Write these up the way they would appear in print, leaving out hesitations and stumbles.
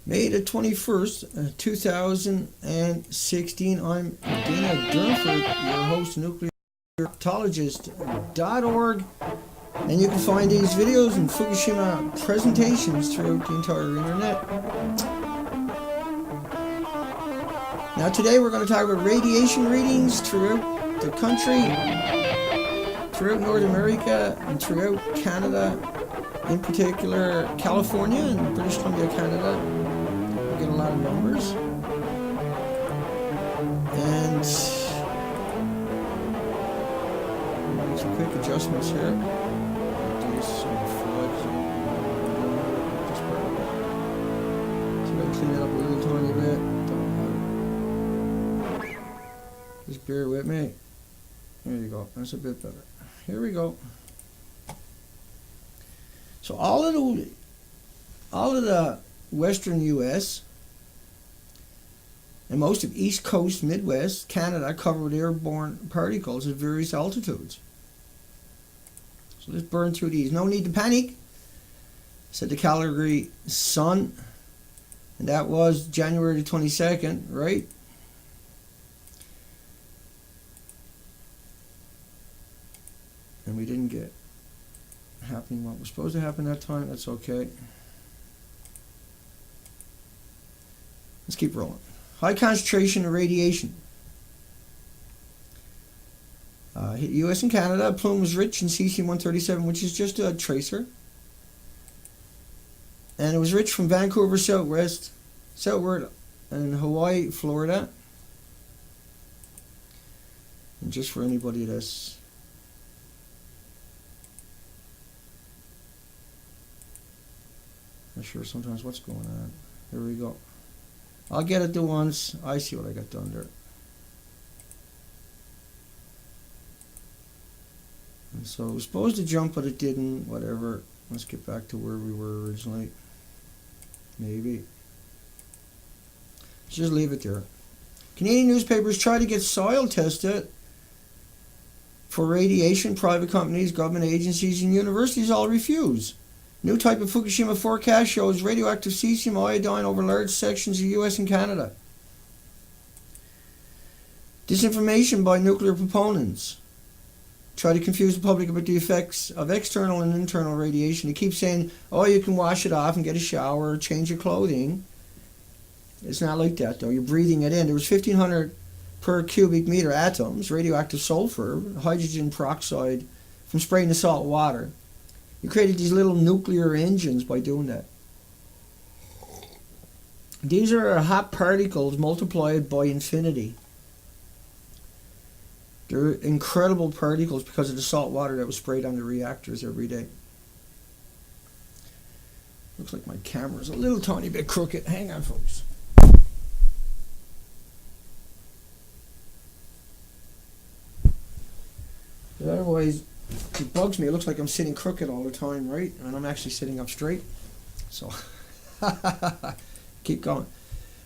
May the 21st, 2016. I'm Dana Durnford, your host, nuclearproctologist.org. And you can find these videos and Fukushima presentations throughout the entire internet. Now today we're going to talk about radiation readings throughout the country, throughout North America, and throughout Canada, in particular California and British Columbia, Canada. We get a lot of numbers. And make some quick adjustments here. Do some flags. So I'm going to clean it up a little tiny bit. Just bear with me. There you go. That's a bit better. Here we go. So all of the western U.S. and most of East Coast, Midwest, Canada covered with airborne particles at various altitudes. So let's burn through these. No need to panic, said the Calgary Sun, and that was January the 22nd, right? And we didn't get happening what was supposed to happen that time. That's okay. Let's keep rolling. High concentration of radiation. Hit U.S. and Canada. Plume was rich in cesium-137, which is just a tracer. And it was rich from Vancouver southward, and Hawaii, Florida. And just for anybody that's not sure sometimes what's going on. Here we go. I'll get it to once. I see what I got done there. And so it was supposed to jump, but it didn't. Whatever. Let's get back to where we were originally. Maybe. Let's just leave it there. Canadian newspapers try to get soil tested for radiation. Private companies, government agencies, and universities all refuse. New type of Fukushima forecast shows radioactive cesium iodine over large sections of U.S. and Canada. Disinformation by nuclear proponents try to confuse the public about the effects of external and internal radiation. They keep saying, oh, you can wash it off and get a shower or change your clothing. It's not like that, though. You're breathing it in. There was 1,500 per cubic meter atoms, radioactive sulfur, hydrogen peroxide, from spraying the salt water. You created these little nuclear engines by doing that. These are hot particles multiplied by infinity. They're incredible particles because of the salt water that was sprayed on the reactors every day. Looks like my camera's a little tiny bit crooked. Hang on, folks. But otherwise, it bugs me. It looks like I'm sitting crooked all the time, right? And I'm actually sitting up straight. So, keep going.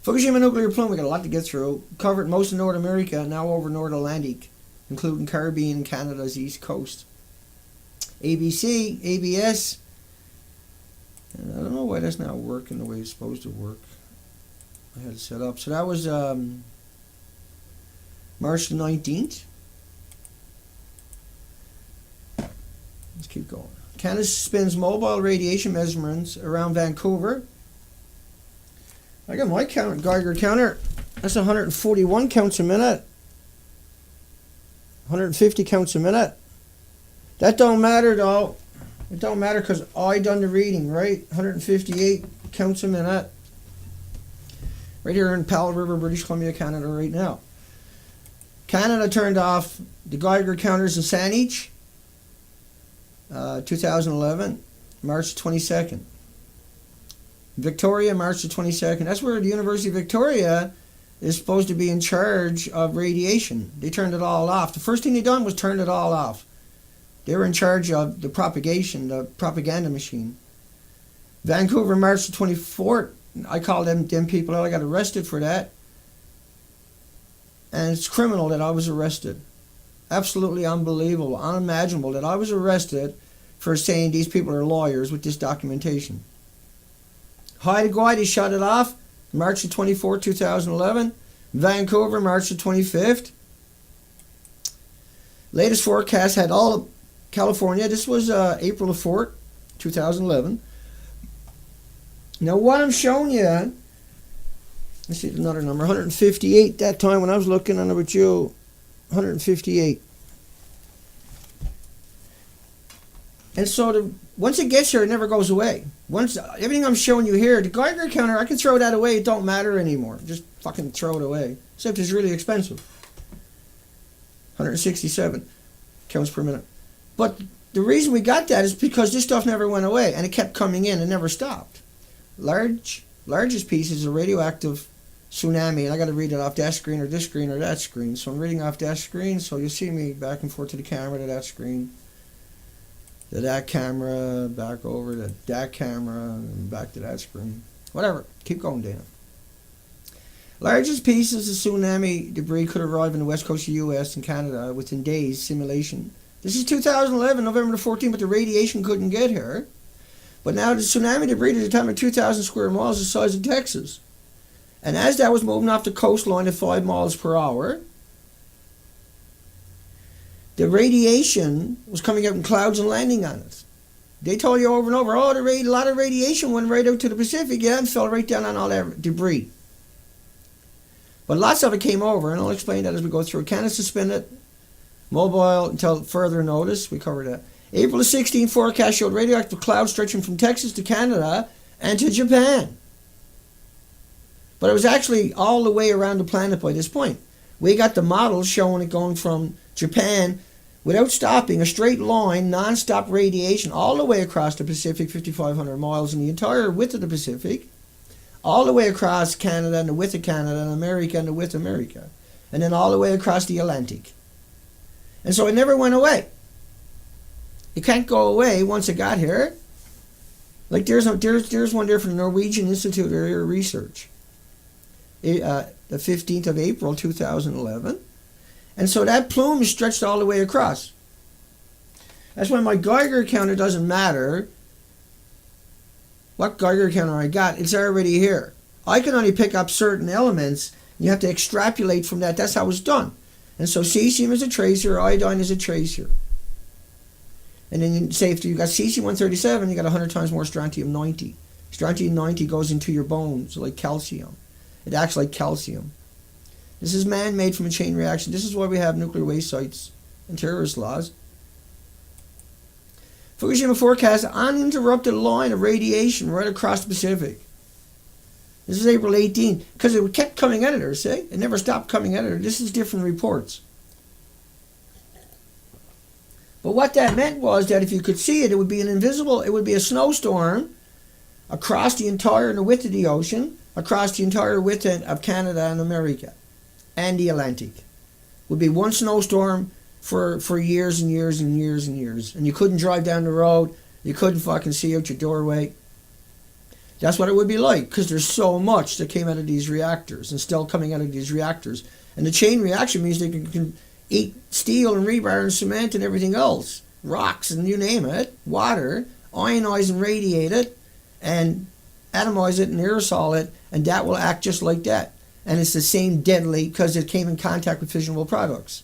Fukushima nuclear plume, we got a lot to get through. Covered most of North America, now over North Atlantic, including Caribbean and Canada's east coast. ABC, ABS, and I don't know why that's not working the way it's supposed to work. I had it set up. So that was March the 19th. Let's keep going. Canada suspends mobile radiation measurements around Vancouver. I got my Geiger counter. That's 141 counts a minute. 150 counts a minute. That don't matter though. It don't matter because I done the reading, right? 158 counts a minute. Right here in Powell River, British Columbia, Canada right now. Canada turned off the Geiger counters in Saanich. 2011, March 22nd. Victoria, March the 22nd. That's where the University of Victoria is supposed to be in charge of radiation. They turned it all off. The first thing they done was turn it all off. They were in charge of the propagation, the propaganda machine. Vancouver, March the 24th. I called them people out. I got arrested for that. And it's criminal that I was arrested. Absolutely unbelievable, unimaginable that I was arrested for saying these people are lawyers with this documentation. Haida Gwaii, they shut it off March the 24th, 2011. Vancouver, March the 25th. Latest forecast had all of California. This was April the 4th, 2011. Now what I'm showing you, let's see another number, 158 that time when I was looking on it with you, 158. And so once it gets here, it never goes away. Once everything I'm showing you here, the Geiger counter, I can throw that away. It don't matter anymore. Just fucking throw it away. Except it's really expensive. 167 counts per minute. But the reason we got that is because this stuff never went away, and it kept coming in and never stopped. Largest piece is a radioactive tsunami, and I got to read it off that screen or this screen or that screen. So I'm reading off that screen, so you'll see me back and forth to the camera, to that screen, to that camera, back over to that camera, and back to that screen. Whatever. Keep going, Dana. Largest pieces of tsunami debris could arrive in the west coast of the U.S. and Canada within days, simulation. This is 2011, November the 14th, but the radiation couldn't get here. But now the tsunami debris at a time of 2,000 square miles the size of Texas. And as that was moving off the coastline at 5 miles per hour, the radiation was coming out in clouds and landing on it. They told you over and over, oh, a lot of radiation went right out to the Pacific, yeah, and fell right down on all that debris. But lots of it came over, and I'll explain that as we go through. Canada suspended mobile until further notice. We covered that. April the 16th forecast showed radioactive clouds stretching from Texas to Canada and to Japan. But it was actually all the way around the planet by this point. We got the models showing it going from Japan without stopping, a straight line, non-stop radiation all the way across the Pacific, 5,500 miles in the entire width of the Pacific, all the way across Canada and the width of Canada, and America and the width of America, and then all the way across the Atlantic. And so it never went away. It can't go away once it got here. Like there's one there from the Norwegian Institute of Air Research, the 15th of April 2011. And so that plume is stretched all the way across. That's why my Geiger counter doesn't matter what Geiger counter I got. It's already here. I can only pick up certain elements. You have to extrapolate from that. That's how it's done. And so cesium is a tracer, iodine is a tracer. And then you say if you got cesium-137, you got 100 times more strontium-90. Strontium-90 goes into your bones like calcium. It acts like calcium. This is man-made from a chain reaction. This is why we have nuclear waste sites and terrorist laws. Fukushima forecast uninterrupted line of radiation right across the Pacific. This is April 18, because it kept coming at her, see? It never stopped coming at her. This is different reports. But what that meant was that if you could see it, it would be it would be a snowstorm across the entire width of the ocean, across the entire width of Canada and America, and the Atlantic. It would be one snowstorm for years and years and years and years. And you couldn't drive down the road. You couldn't fucking see out your doorway. That's what it would be like, because there's so much that came out of these reactors and still coming out of these reactors. And the chain reaction means they can eat steel and rebar and cement and everything else, rocks and you name it, water, ionize and radiate it, and atomize it and aerosol it, and that will act just like that. And it's the same deadly because it came in contact with fissionable products.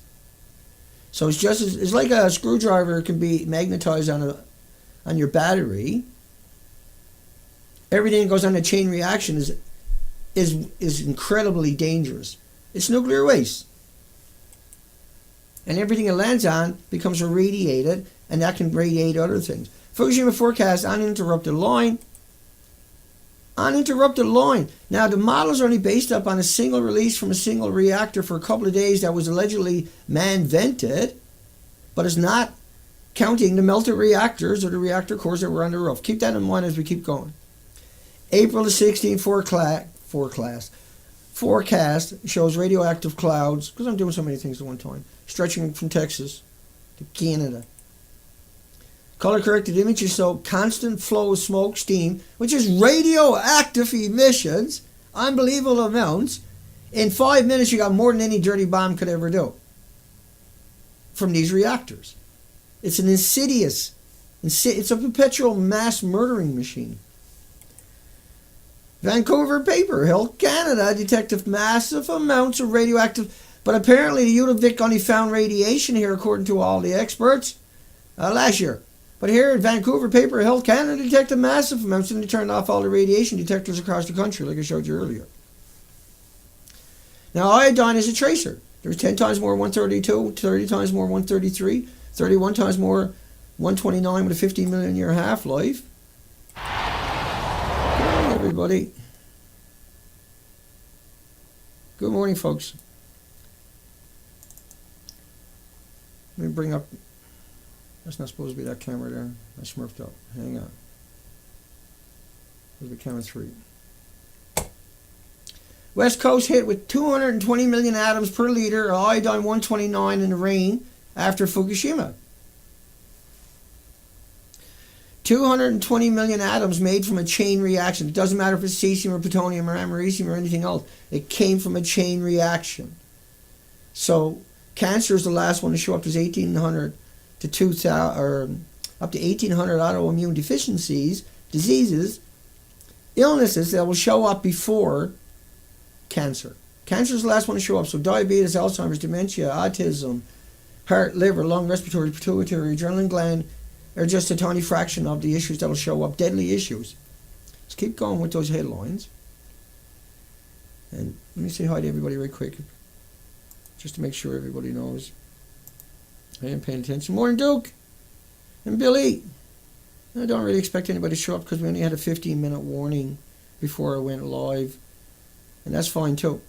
So it's like a screwdriver can be magnetized on your battery. Everything that goes on a chain reaction is incredibly dangerous. It's nuclear waste. And everything it lands on becomes irradiated, and that can radiate other things. Fukushima forecast uninterrupted line. Uninterrupted line. Now, the models are only based up on a single release from a single reactor for a couple of days that was allegedly man-vented, but it's not counting the melted reactors or the reactor cores that were on the roof. Keep that in mind as we keep going. April the 16th forecast shows radioactive clouds, because I'm doing so many things at one time, stretching from Texas to Canada. Color-corrected images show constant flow of smoke, steam, which is radioactive emissions, unbelievable amounts. In 5 minutes, you got more than any dirty bomb could ever do from these reactors. It's an it's a perpetual mass murdering machine. Vancouver paper. Health Canada detected massive amounts of radioactive, but apparently the Udovik only found radiation here, according to all the experts, last year. But here at Vancouver paper, Health Canada detected massive amounts, and they turned off all the radiation detectors across the country, like I showed you earlier. Now, iodine is a tracer. There's 10 times more 132, 30 times more 133, 31 times more 129 with a 15 million year half-life. Good morning, everybody. Good morning, folks. Let me bring up... That's not supposed to be that camera there. I smurfed up. Hang on. There's the camera 3. West Coast hit with 220 million atoms per liter of iodine 129 in the rain after Fukushima. 220 million atoms made from a chain reaction. It doesn't matter if it's cesium or plutonium or americium or anything else. It came from a chain reaction. So cancer is the last one to show up. There's 1,800 to 2,000, or up to 1,800 autoimmune diseases, illnesses that will show up before cancer. Cancer is the last one to show up. So diabetes, Alzheimer's, dementia, autism, heart, liver, lung, respiratory, pituitary, adrenaline gland are just a tiny fraction of the issues that will show up, deadly issues. Let's keep going with those headlines. And let me say hi to everybody right quick, just to make sure everybody knows I am paying attention. Morning, Duke and Billy. I don't really expect anybody to show up because we only had a 15-minute warning before I went live. And that's fine too.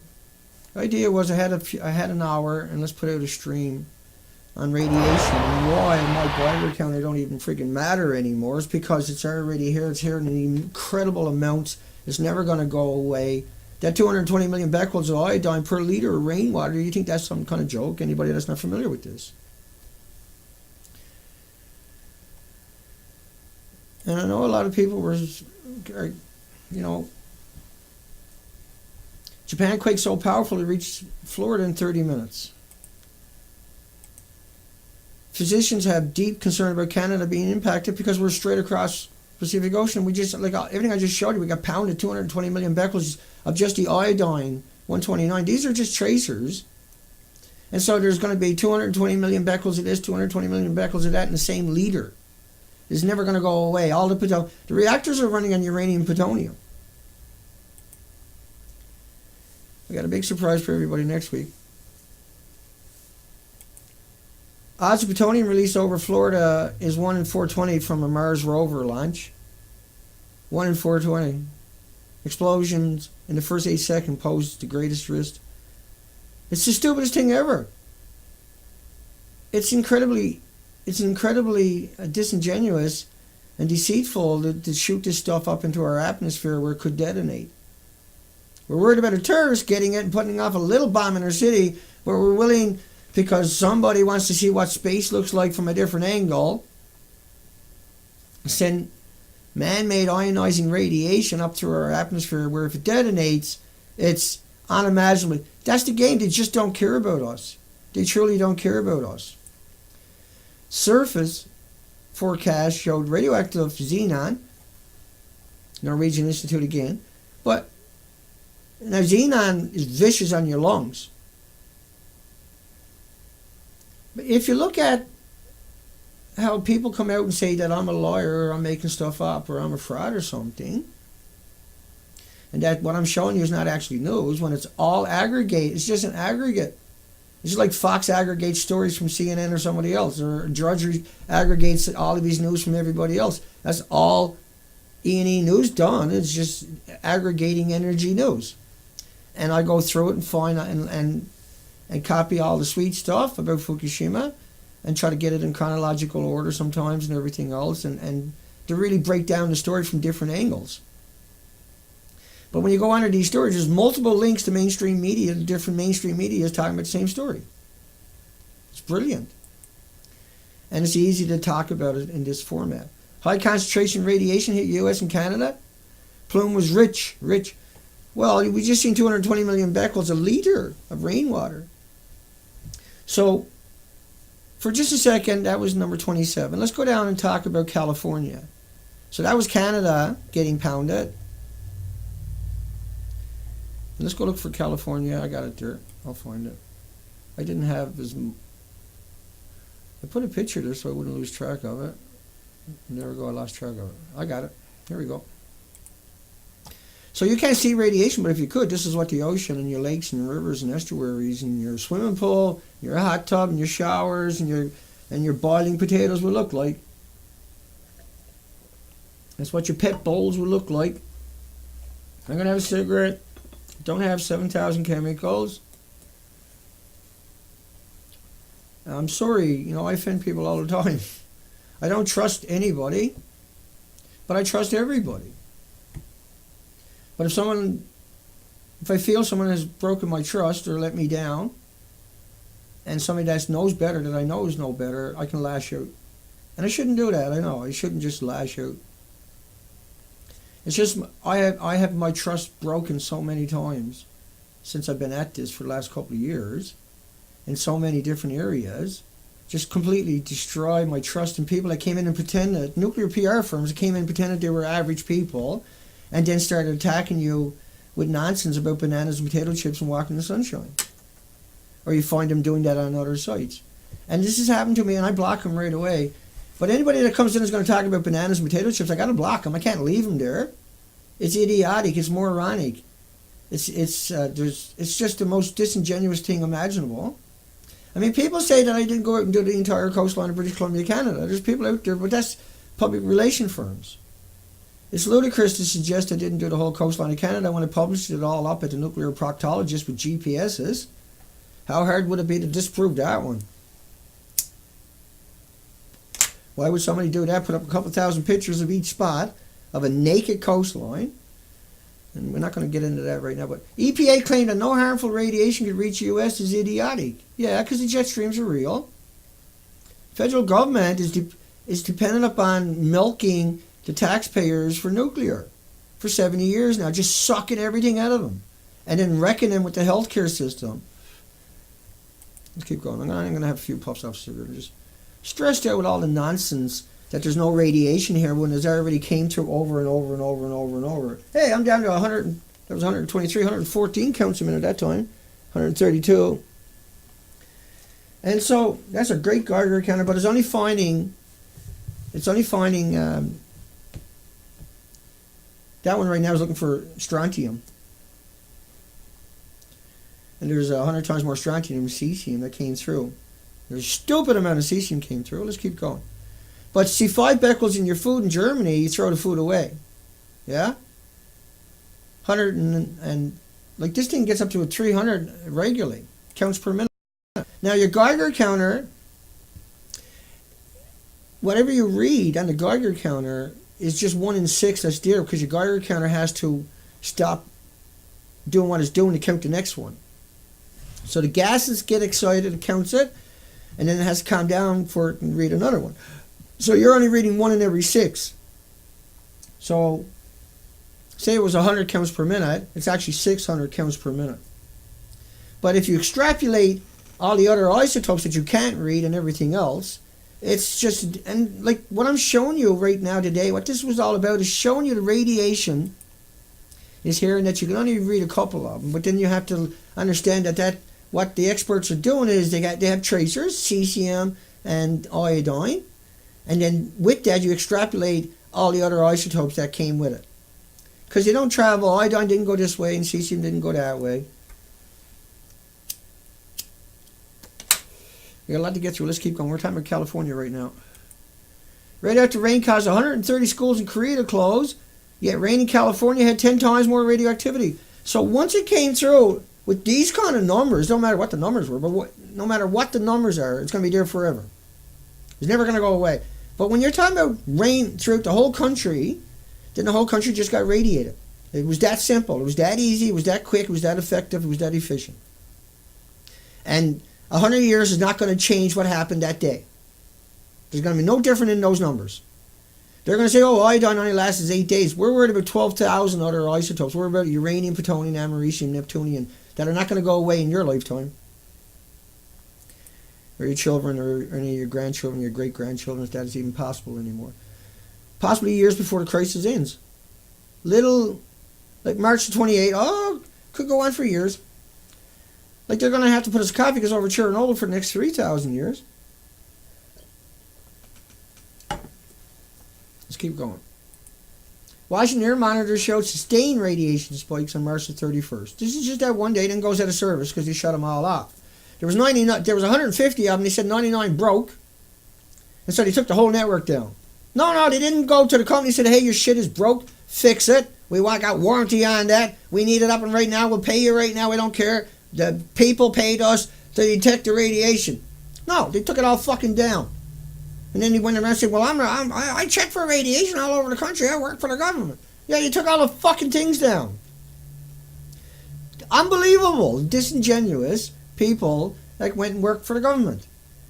The idea was I had an hour, and let's put out a stream on radiation. And why my Bible counter don't even freaking matter anymore is because it's already here. It's here in incredible amounts. It's never going to go away. That 220 million becquerels of iodine per liter of rainwater, you think that's some kind of joke? Anybody that's not familiar with this? And I know a lot of people were, Japan quake so powerful it reached Florida in 30 minutes. Physicians have deep concern about Canada being impacted because we're straight across the Pacific Ocean. We just, like everything I just showed you, we got pounded 220 million becquerels of just the iodine 129. These are just tracers. And so there's going to be 220 million becquerels of this, 220 million becquerels of that in the same liter. It's never going to go away. All the reactors are running on uranium and plutonium. We got a big surprise for everybody next week. Odds of plutonium released over Florida is 1 in 420 from a Mars rover launch. 1 in 420. Explosions in the first 8 seconds pose the greatest risk. It's the stupidest thing ever. It's incredibly disingenuous and deceitful to shoot this stuff up into our atmosphere where it could detonate. We're worried about a terrorist getting it and putting off a little bomb in our city, but we're willing, because somebody wants to see what space looks like from a different angle, send man-made ionizing radiation up through our atmosphere where if it detonates, it's unimaginable. That's the game. They just don't care about us. They truly don't care about us. Surface forecast showed radioactive xenon, Norwegian Institute again, but now xenon is vicious on your lungs. But if you look at how people come out and say that I'm a liar or I'm making stuff up or I'm a fraud or something, and that what I'm showing you is not actually news, when it's all aggregate, it's just an aggregate. It's just like Fox aggregates stories from CNN or somebody else, or Drudgery aggregates all of these news from everybody else. That's all E&E News done. It's just aggregating energy news. And I go through it and find and copy all the sweet stuff about Fukushima and try to get it in chronological order sometimes and everything else, and to really break down the story from different angles. But when you go under these stories, there's multiple links to mainstream media. The different mainstream media is talking about the same story. It's brilliant. And it's easy to talk about it in this format. High concentration radiation hit US and Canada. Plume was rich. Well, we just seen 220 million becquerels a liter of rainwater. So, for just a second, that was number 27. Let's go down and talk about California. So that was Canada getting pounded. Let's go look for California. I got it there. I'll find it. I didn't have as... I put a picture there so I wouldn't lose track of it. There we go. I lost track of it. I got it. Here we go. So you can't see radiation, but if you could, this is what the ocean and your lakes and rivers and estuaries and your swimming pool, your hot tub and your showers and your boiling potatoes would look like. That's what your pet bowls would look like. I'm going to have a cigarette. Don't have 7,000 chemicals. I'm sorry, I offend people all the time. I don't trust anybody, but I trust everybody. But if I feel someone has broken my trust or let me down, and somebody that knows better, that I know is no better, I can lash out. And I shouldn't do that, I know. I shouldn't just lash out. It's just, I have my trust broken so many times since I've been at this for the last couple of years, in so many different areas, just completely destroy my trust in people that came in and pretended, nuclear PR firms that came in and pretended they were average people, and then started attacking you with nonsense about bananas and potato chips and walking in the sunshine. Or you find them doing that on other sites. And this has happened to me, and I block them right away. But anybody that comes in is going to talk about bananas and potato chips, I got to block them. I can't leave them there. It's idiotic. It's moronic. It's just the most disingenuous thing imaginable. I mean, people say that I didn't go out and do the entire coastline of British Columbia, Canada. There's people out there, but that's public relation firms. It's ludicrous to suggest I didn't do the whole coastline of Canada when I published it all up at the NuclearProctologist with GPSs. How hard would it be to disprove that one? Why would somebody do that? Put up a couple thousand pictures of each spot of a naked coastline. And we're not going to get into that right now. But EPA claimed that no harmful radiation could reach the U.S. is idiotic. Yeah, because the jet streams are real. Federal government is dependent upon milking the taxpayers for nuclear for 70 years now, just sucking everything out of them and then wrecking them with the healthcare system. Let's keep going. I'm going to have a few puffs off cigarette. Just stressed out with all the nonsense that there's no radiation here when there's already came through over and over and over and over and over. Hey, I'm down to 100. There was 123, 114 counts a minute at that time, 132. And so that's a great Geiger counter, but it's only finding that one right now is looking for strontium. And there's 100 times more strontium than cesium that came through. There's a stupid amount of cesium came through. Let's keep going. But see, 5 becquerels in your food in Germany, you throw the food away. Yeah? 100 and like this thing gets up to a 300 regularly. Counts per minute. Now your Geiger counter, whatever you read on the Geiger counter is just 1 in 6 that's there because your Geiger counter has to stop doing what it's doing to count the next one. So the gases get excited, it counts it, and then it has to calm down for it and read another one. So you're only reading 1 in every 6. So say it was 100 counts per minute, it's actually 600 counts per minute. But if you extrapolate all the other isotopes that you can't read and everything else, it's just, and like what I'm showing you right now today, what this was all about is showing you the radiation is here and that you can only read a couple of them. But then you have to understand that what the experts are doing is they have tracers, cesium and iodine, and then with that you extrapolate all the other isotopes that came with it. Because they don't travel, iodine didn't go this way and cesium didn't go that way. We got a lot to get through. Let's keep going. We're talking about California right now. Right after rain caused 130 schools in Korea to close, yet rain in California had 10 times more radioactivity. So once it came through with these kind of numbers, no matter what the numbers were, but no matter what the numbers are, it's going to be there forever. It's never going to go away. But when you're talking about rain throughout the whole country, then the whole country just got radiated. It was that simple. It was that easy. It was that quick. It was that effective. It was that efficient. And 100 years is not going to change what happened that day. There's going to be no different in those numbers. They're going to say, oh, iodine only lasts 8 days. We're worried about 12,000 other isotopes. We're worried about uranium, plutonium, americium, neptunium that are not going to go away in your lifetime. Or your children, or any of your grandchildren, your great-grandchildren, if that is even possible anymore. Possibly years before the crisis ends. Like March the 28th, Could go on for years. Like they're going to have to put a sarcophagus over Chernobyl for the next 3,000 years. Let's keep going. Washington Air Monitor showed sustained radiation spikes on March the 31st. This is just that one day, then goes out of service because they shut them all off. There was 150 of them. They said 99 broke, and so they took the whole network down. No, they didn't go to the company and said, hey, your shit is broke, fix it. We got warranty on that. We need it up and right now. We'll pay you right now. We don't care. The people paid us to detect the radiation. No, they took it all fucking down. And then he went around and said, well, I check for radiation all over the country. I work for the government. Yeah, you took all the fucking things down. Unbelievable, disingenuous people that went and worked for the government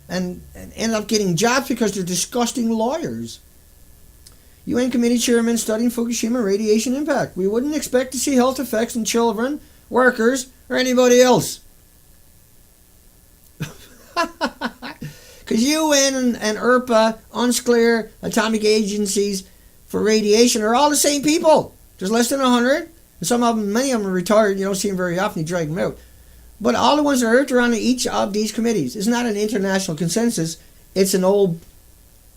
and ended up getting jobs because they're disgusting lawyers. UN committee chairman studying Fukushima radiation impact. We wouldn't expect to see health effects in children, workers, or anybody else. Because UN and ERPA, UNSCLEAR, atomic agencies for radiation are all the same people. There's less than 100. And some of them, many of them are retired. You don't see them very often. You drag them out. But all the ones that are on each of these committees. It's not an international consensus. It's an old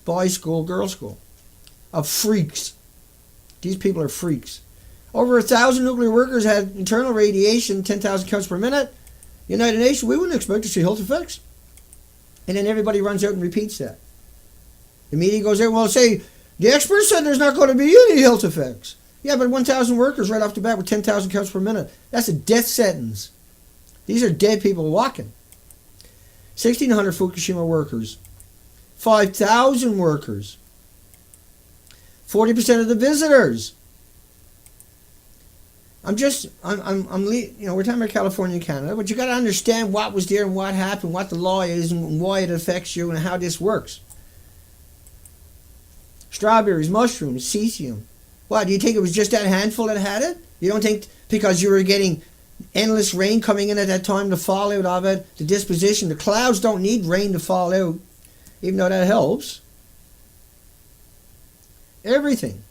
boys' school, girls' school of freaks. These people are freaks. Over 1,000 nuclear workers had internal radiation, 10,000 counts per minute. United Nations, we wouldn't expect to see health effects. And then everybody runs out and repeats that. The media goes out, well, say, the experts said there's not going to be any health effects. Yeah, but 1,000 workers right off the bat with 10,000 counts per minute. That's a death sentence. These are dead people walking. 1,600 Fukushima workers. 5,000 workers. 40% of the visitors. we're talking about California and Canada, but you got to understand what was there and what happened, what the law is and why it affects you and how this works. Strawberries, mushrooms, cesium. What, do you think it was just that handful that had it? You don't think because you were getting endless rain coming in at that time, the fallout of it, the disposition, the clouds don't need rain to fall out, even though that helps. Everything.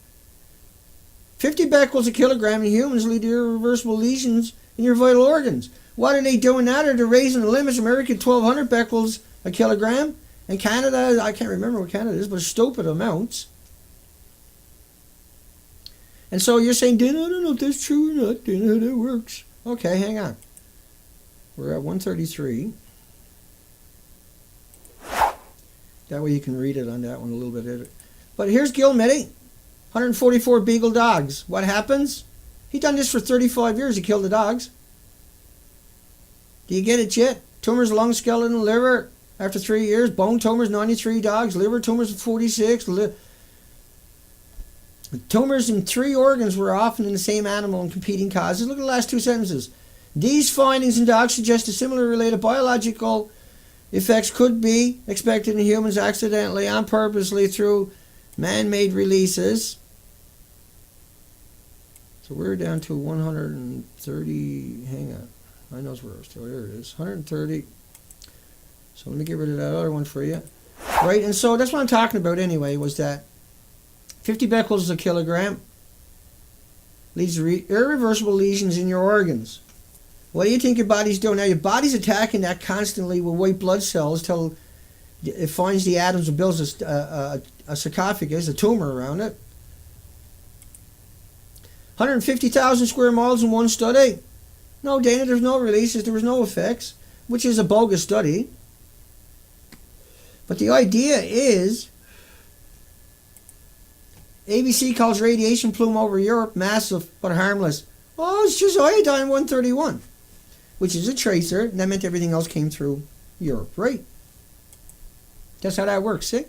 50 becquerels a kilogram in humans lead to irreversible lesions in your vital organs. What are they doing now? They're raising the limits. America 1,200 becquerels a kilogram. And Canada, I can't remember what Canada is, but stupid amounts. And so you're saying, Dana, I don't know if that's true or not. Dana, how that works. Okay, hang on. We're at 133. That way you can read it on that one a little bit. But here's Gil Meddy. 144 beagle dogs. What happens? He done this for 35 years. He killed the dogs. Do you get it yet? Tumors, lung, skeleton, liver. After 3 years, bone tumors, 93 dogs. Liver tumors, 46. Tumors in 3 organs were often in the same animal and competing causes. Look at the last 2 sentences. These findings in dogs suggest a similar related biological effects could be expected in humans accidentally and purposely through man-made releases. So we're down to 130. Hang on. I know where we're still. There it is. 130. So let me get rid of that other one for you. Right, and so that's what I'm talking about anyway, was that 50 becquerels a kilogram leads to irreversible lesions in your organs. What do you think your body's doing now? Your body's attacking that constantly with white blood cells till it finds the atoms and builds a sarcophagus, a tumor around it. 150,000 square miles in one study. No, Dana, there's no releases, there was no effects, which is a bogus study. But the idea is, ABC calls radiation plume over Europe massive but harmless. Oh, it's just iodine 131, which is a tracer, and that meant everything else came through Europe, right? That's how that works, see?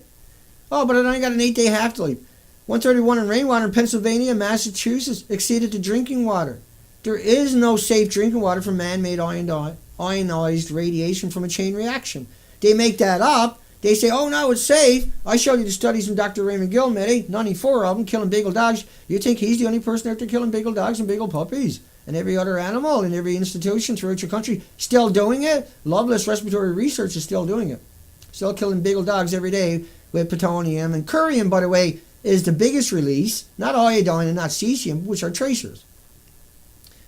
Oh, but it only got an 8-day half-life. 131 in rainwater in Pennsylvania and Massachusetts exceeded the drinking water. There is no safe drinking water from man-made ionized radiation from a chain reaction. They make that up. They say, oh, no, it's safe. I showed you the studies from Dr. Raymond Gilmedy, 94 of them, killing beagle dogs. You think he's the only person out there killing beagle dogs and beagle puppies? And every other animal in every institution throughout your country still doing it? Loveless Respiratory Research is still doing it. Still killing beagle dogs every day with plutonium. And curium, by the way, is the biggest release, not iodine and not cesium, which are tracers.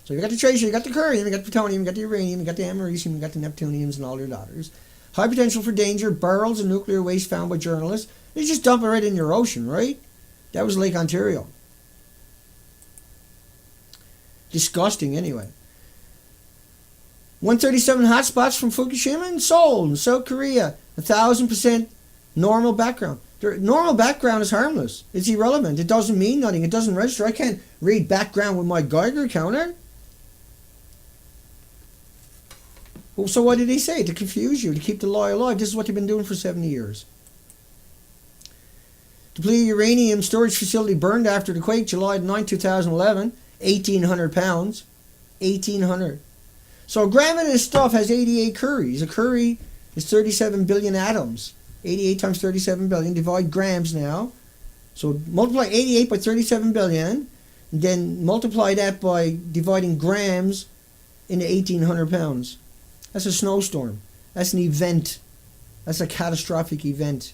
So you got the tritium, you got the curium, you got the plutonium, you got the uranium, you got the americium, you got the neptuniums and all their daughters. High potential for danger, barrels of nuclear waste found by journalists. They just dump it right in your ocean, right? That was Lake Ontario. Disgusting, anyway. 137 hotspots from Fukushima and Seoul in South Korea. 1,000% normal background. The normal background is harmless. It's irrelevant. It doesn't mean nothing. It doesn't register. I can't read background with my Geiger counter. Well, so what did he say? To confuse you, to keep the lie alive. This is what they've been doing for 70 years. Depleted uranium storage facility burned after the quake, July 9, 2011. 1,800 pounds. 1,800. So a gram of this stuff has 88 curies. A curie is 37 billion atoms. 88 times 37 billion. Divide grams now. So multiply 88 by 37 billion. And then multiply that by dividing grams into 1,800 pounds. That's a snowstorm. That's an event. That's a catastrophic event.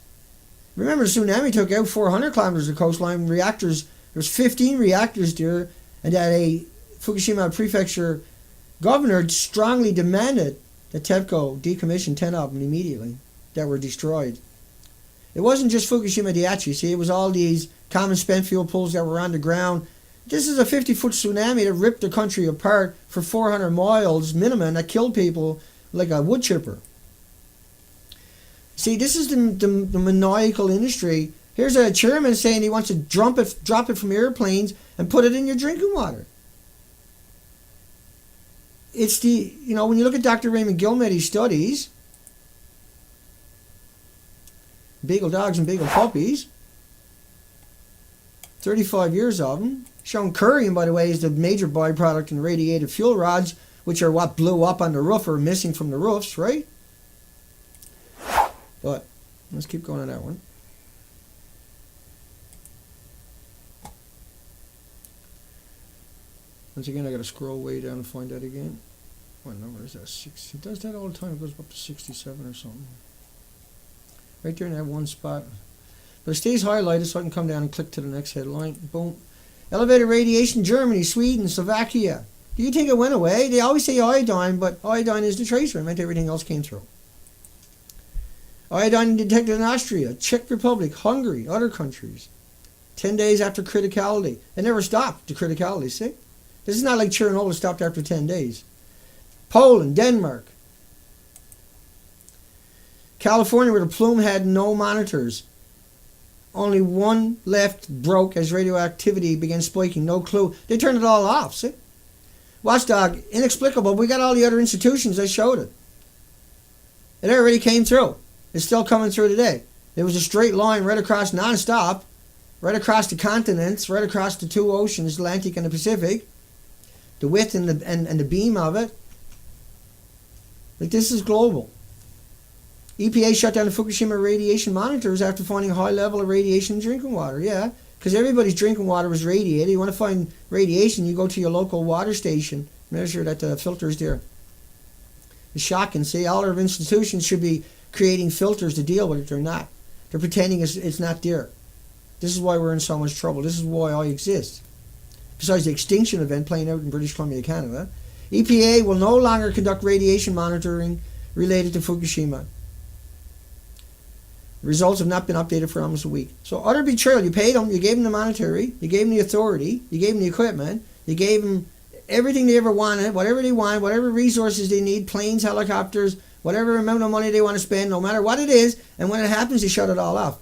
Remember, the tsunami took out 400 kilometers of coastline. Reactors, there was 15 reactors there, and that a Fukushima prefecture governor strongly demanded that TEPCO decommission 10 of them immediately that were destroyed. It wasn't just Fukushima Daiichi, see, it was all these common spent fuel pools that were on the ground. This is a 50-foot tsunami that ripped the country apart for 400 miles minimum, that killed people like a wood chipper. See, this is the maniacal industry. Here's a chairman saying he wants to drop it from airplanes and put it in your drinking water. It's the, when you look at Dr. Raymond Gilmedy's studies, beagle dogs and beagle puppies, 35 years of them, shown curium, by the way, is the major byproduct in radiated fuel rods, which are what blew up on the roof or missing from the roofs, right? But let's keep going on that one. Once again, I got to scroll way down and find that again. What number is that? 6. It does that all the time. It goes up to 67 or something. Right there in that one spot. But it stays highlighted, so I can come down and click to the next headline. Boom. Elevated radiation, Germany, Sweden, Slovakia. Do you think it went away? They always say iodine, but iodine is the tracer. It meant everything else came through. Iodine detected in Austria, Czech Republic, Hungary, other countries. 10 days after criticality. It never stopped, the criticality, see? This is not like Chernobyl stopped after 10 days. Poland, Denmark. California, where the plume had no monitors. Only one left broke as radioactivity began spiking. No clue. They turned it all off, see? Watchdog, inexplicable. We got all the other institutions that showed it. It already came through. It's still coming through today. There was a straight line right across non-stop, right across the continents, right across the two oceans, Atlantic and the Pacific. The width and the beam of it. Like, this is global. EPA shut down the Fukushima radiation monitors after finding a high level of radiation in drinking water. Yeah, because everybody's drinking water was radiated. You want to find radiation, you go to your local water station, measure that the filter's there. It's shocking. See, all our institutions should be creating filters to deal with it. They're not. They're pretending it's not there. This is why we're in so much trouble. This is why I exist. Besides the extinction event playing out in British Columbia, Canada, EPA will no longer conduct radiation monitoring related to Fukushima. The results have not been updated for almost a week. So utter betrayal. You paid them, you gave them the monetary, you gave them the authority, you gave them the equipment, you gave them everything they ever wanted, whatever they want, whatever resources they need, planes, helicopters, whatever amount of money they want to spend, no matter what it is, and when it happens, they shut it all off.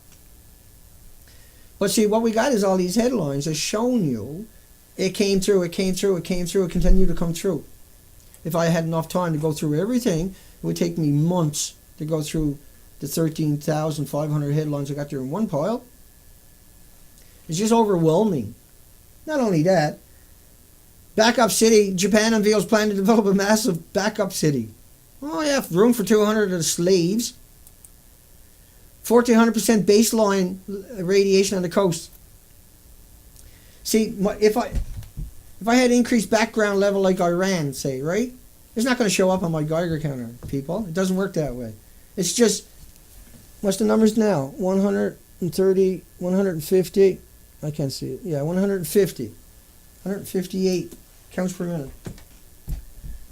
But see, what we got is all these headlines that shown you it came through, it came through, it came through, it continued to come through. If I had enough time to go through everything, it would take me months to go through the 13,500 headlines I got there in one pile. It's just overwhelming. Not only that, backup city, Japan unveils plan to develop a massive backup city. Oh yeah, room for 200 of the slaves. 1,400% baseline radiation on the coast. See, if I had increased background level like Iran, say, right? It's not going to show up on my Geiger counter, people. It doesn't work that way. It's just, what's the numbers now? 130, 150. I can't see it. Yeah, 150. 158 Counts per minute.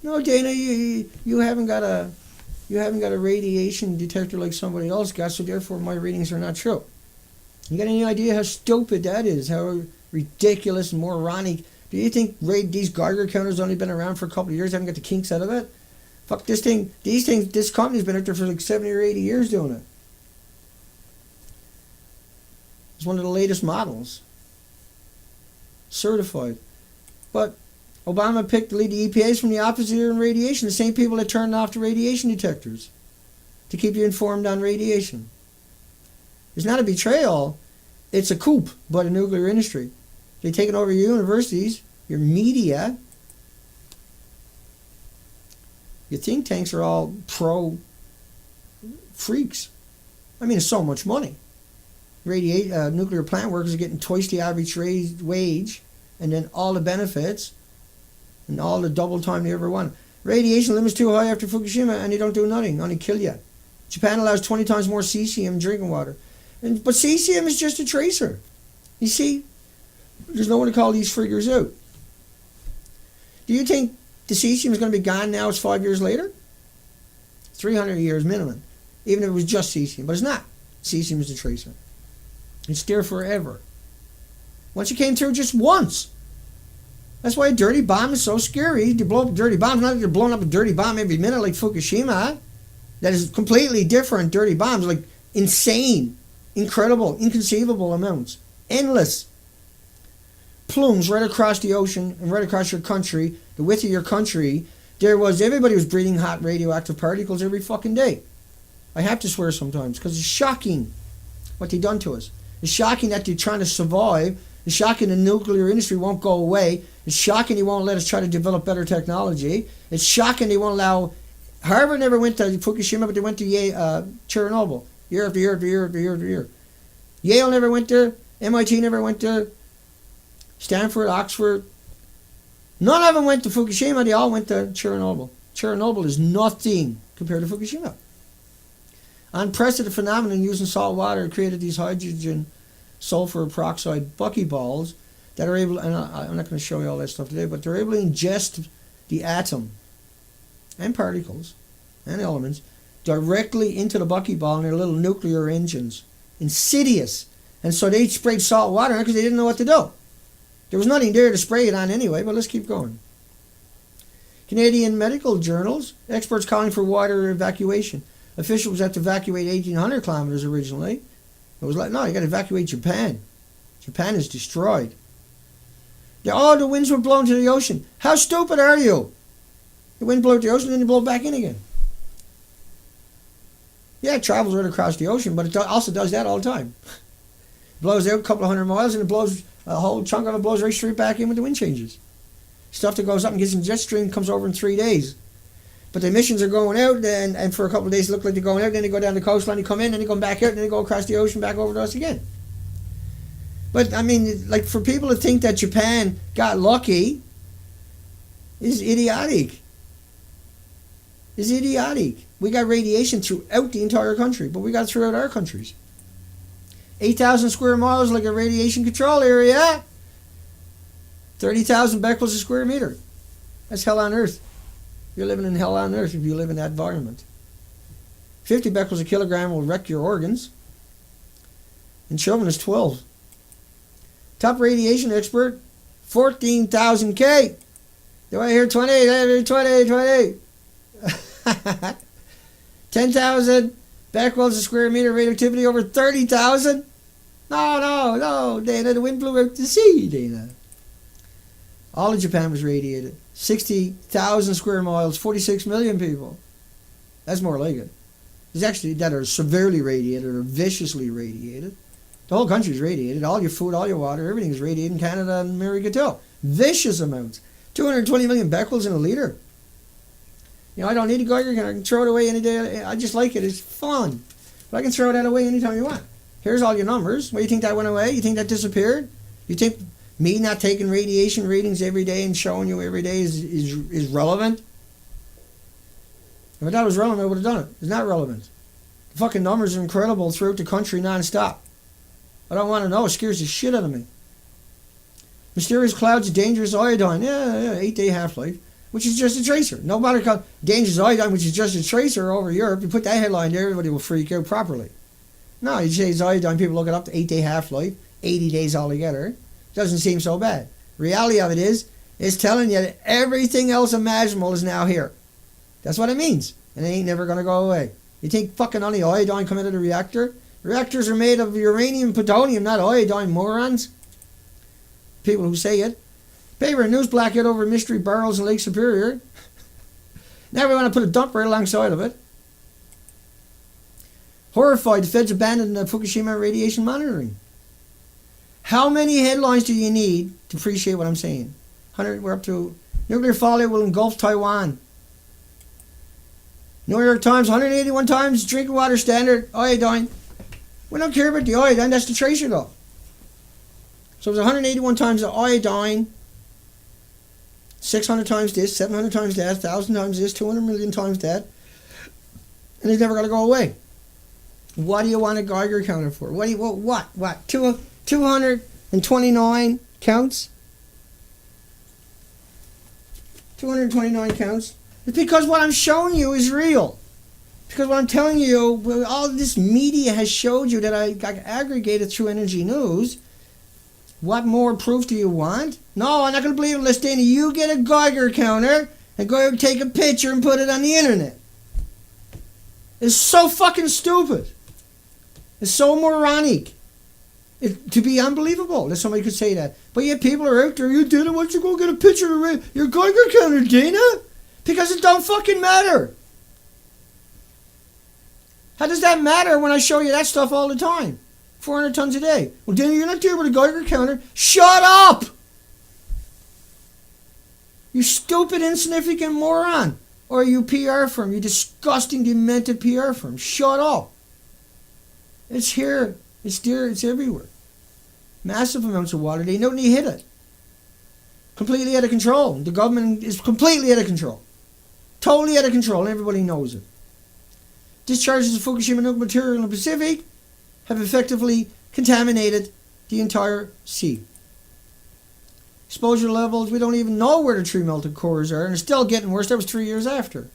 No, Dana, you haven't got a radiation detector like somebody else got, so therefore my readings are not true. You got any idea how stupid that is? How ridiculous and moronic? Do you think these Geiger counters only been around for a couple of years? Haven't got the kinks out of it? Fuck this thing. This company's been out there for like 70 or 80 years doing it. It's one of the latest models. Certified. But Obama picked to lead the EPAs from the opposite in radiation, the same people that turned off the radiation detectors to keep you informed on radiation. It's not a betrayal, it's a coup by the nuclear industry. They've taken over your universities, your media. Your think tanks are all pro freaks. I mean, it's so much money. Nuclear plant workers are getting twice the average wage, and then all the benefits and all the double time they ever want. Radiation limits too high after Fukushima, and they don't do nothing, only kill you. Japan allows 20 times more cesium in drinking water. But cesium is just a tracer. You see, there's no one to call these figures out. Do you think the cesium is going to be gone now? It's 5 years later? 300 years minimum, even if it was just cesium. But it's not. Cesium is a tracer. It's there forever. Once it came through just once. That's why a dirty bomb is so scary. You blow up a dirty bomb. It's not like they're blowing up a dirty bomb every minute like Fukushima. That is completely different dirty bombs, like insane, incredible, inconceivable amounts. Endless. Plumes right across the ocean and right across your country, the width of your country. Everybody was breathing hot radioactive particles every fucking day. I have to swear sometimes because it's shocking what they've done to us. It's shocking that they're trying to survive. It's shocking the nuclear industry won't go away. It's shocking they won't let us try to develop better technology. It's shocking they won't allow... Harvard never went to Fukushima, but they went to Chernobyl. Year after year after year after year after year. Yale never went there. MIT never went there. Stanford, Oxford. None of them went to Fukushima. They all went to Chernobyl. Chernobyl is nothing compared to Fukushima. Unprecedented phenomenon using salt water created these hydrogen sulfur peroxide buckyballs that are able, and I'm not going to show you all that stuff today, but they're able to ingest the atom and particles and elements directly into the buckyball in their little nuclear engines. Insidious. And so they sprayed salt water on it because they didn't know what to do. There was nothing there to spray it on anyway, but let's keep going. Canadian medical journals, experts calling for water evacuation. Officials had to evacuate 1,800 kilometers originally. It was like, no, you got to evacuate Japan. Japan is destroyed. The winds were blown to the ocean. How stupid are you? The wind blew to the ocean and then it blew back in again. Yeah, it travels right across the ocean, but it also does that all the time. It blows out a couple of 100 miles and it blows, a whole chunk of it blows right straight back in when the wind changes. Stuff that goes up and gets in jet stream comes over in 3 days. But the emissions are going out, and for a couple of days it look like they're going out, then they go down the coastline, they come in, then they come back out, and then they go across the ocean back over to us again. But, I mean, like, for people to think that Japan got lucky is idiotic. Is idiotic. We got radiation throughout the entire country, but we got throughout our countries. 8,000 square miles like a radiation control area. 30,000 becquerels a square meter. That's hell on earth. You're living in hell on earth if you live in that environment. 50 becquerels a kilogram will wreck your organs. In children, it's 12. Top radiation expert, 14,000 K. Do I hear 20? I hear 20. 10,000 becquerels a square meter radioactivity over 30,000? No, Dana, the wind blew out to sea, Dana. All of Japan was radiated. 60,000 square miles, 46 million people. That's more like it. There's actually that are severely radiated or viciously radiated. The whole country is radiated. All your food, all your water, everything is radiated in Canada and America too. Vicious amounts. 220 million becquerels in a liter. You know, I don't need a Geiger. I can throw it away any day. I just like it. It's fun. But I can throw that away anytime you want. Here's all your numbers. What, you think that went away? You think that disappeared? You think me not taking radiation readings every day and showing you every day is relevant? If I thought it was relevant, I would have done it. It's not relevant. The fucking numbers are incredible throughout the country non-stop. I don't want to know. It scares the shit out of me. Mysterious clouds of dangerous iodine. Yeah, 8-day half-life, which is just a tracer. No matter how dangerous iodine, which is just a tracer over Europe, you put that headline there, everybody will freak out properly. No, you say it's iodine, people look it up to 8-day half-life, 80 days altogether. Doesn't seem so bad. Reality of it is, it's telling you that everything else imaginable is now here. That's what it means. And it ain't never going to go away. You think fucking only iodine come out of the reactor? Reactors are made of uranium and plutonium, not iodine, morons. People who say it. Paper news blackout over mystery barrels in Lake Superior. Now we want to put a dump right alongside of it. Horrified, the feds abandoned Fukushima radiation monitoring. How many headlines do you need to appreciate what I'm saying? 100, we're up to nuclear fallout will engulf Taiwan. New York Times, 181 times drinking water standard, iodine. We don't care about the iodine, that's the tracer though. So it was 181 times the iodine, 600 times this, 700 times that, 1,000 times this, 200 million times that. And it's never going to go away. What do you want a Geiger counter for? What? 229 counts? 229 counts? It's because what I'm showing you is real. Because what I'm telling you, all this media has showed you that I got aggregated through Energy News. What more proof do you want? No, I'm not going to believe it, Listina. You get a Geiger counter and go and take a picture and put it on the internet. It's so fucking stupid. It's so moronic. To be unbelievable that somebody could say that. But yet people are out there, you did it, why don't you go get a picture of your Geiger counter, Dana? Because it don't fucking matter. How does that matter when I show you that stuff all the time? 400 tons a day. Well, Dana, you're not there with a Geiger counter. Shut up! You stupid, insignificant moron. Or you PR firm, you disgusting, demented PR firm. Shut up. It's here. It's there. It's everywhere. Massive amounts of water. They don't need to hit it. Completely out of control. The government is completely out of control. Totally out of control, and everybody knows it. Discharges of Fukushima nuclear material in the Pacific have effectively contaminated the entire sea. Exposure levels, we don't even know where the tree melted cores are, and it's still getting worse. That was 3 years after.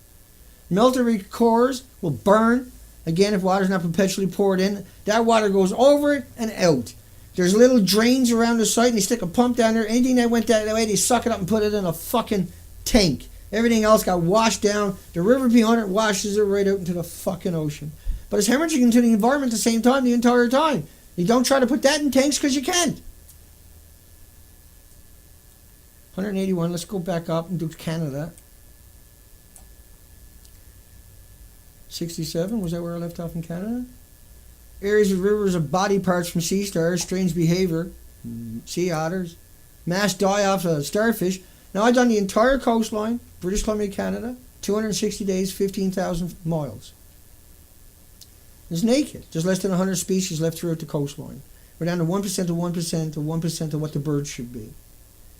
Melted cores will burn. Again, if water's not perpetually poured in, that water goes over it and out. There's little drains around the site, and they stick a pump down there. Anything that went that way, they suck it up and put it in a fucking tank. Everything else got washed down. The river behind it washes it right out into the fucking ocean. But it's hemorrhaging into the environment at the same time, the entire time. You don't try to put that in tanks because you can't. 181, let's go back up and do Canada. 67, was that where I left off in Canada? Areas of rivers of body parts from sea stars, strange behavior, sea otters, mass die-off of starfish. Now I've done the entire coastline, British Columbia, Canada, 260 days, 15,000 miles. It's naked, just less than 100 species left throughout the coastline. We're down to 1% to 1% to 1% of what the birds should be.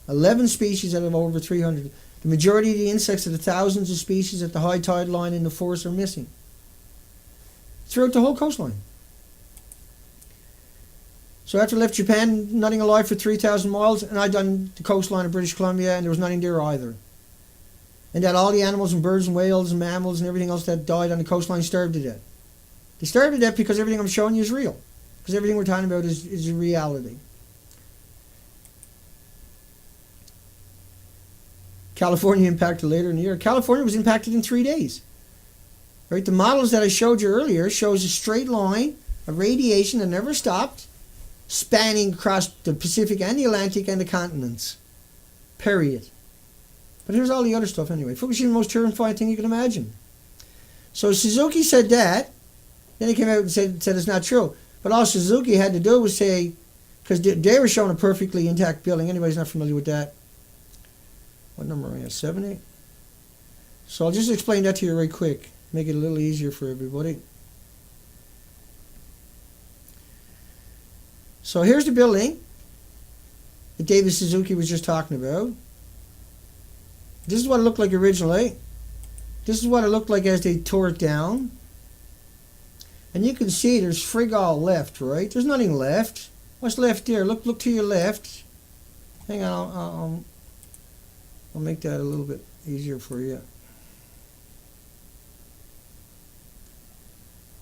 11 species out of over 300. The majority of the insects of the thousands of species at the high tide line in the forest are missing. Throughout the whole coastline. So after I left Japan, nothing alive for 3,000 miles, and I'd done the coastline of British Columbia, and there was nothing there either. And that all the animals and birds and whales and mammals and everything else that died on the coastline starved to death. They starved to death because everything I'm showing you is real. Because everything we're talking about is a reality. California impacted later in the year. California was impacted in 3 days. Right? The models that I showed you earlier shows a straight line of radiation that never stopped, spanning across the Pacific and the Atlantic and the continents. Period. But here's all the other stuff anyway. Fukushima is the most terrifying thing you can imagine. So Suzuki said that. Then he came out and said it's not true. But all Suzuki had to do was say, because they were showing a perfectly intact building. Anybody's not familiar with that. What number are we at? 70? So I'll just explain that to you right quick. Make it a little easier for everybody. So here's the building that David Suzuki was just talking about. This is what it looked like originally. This is what it looked like as they tore it down. And you can see there's frig all left, right? There's nothing left. What's left there? Look to your left. Hang on, I'll make that a little bit easier for you.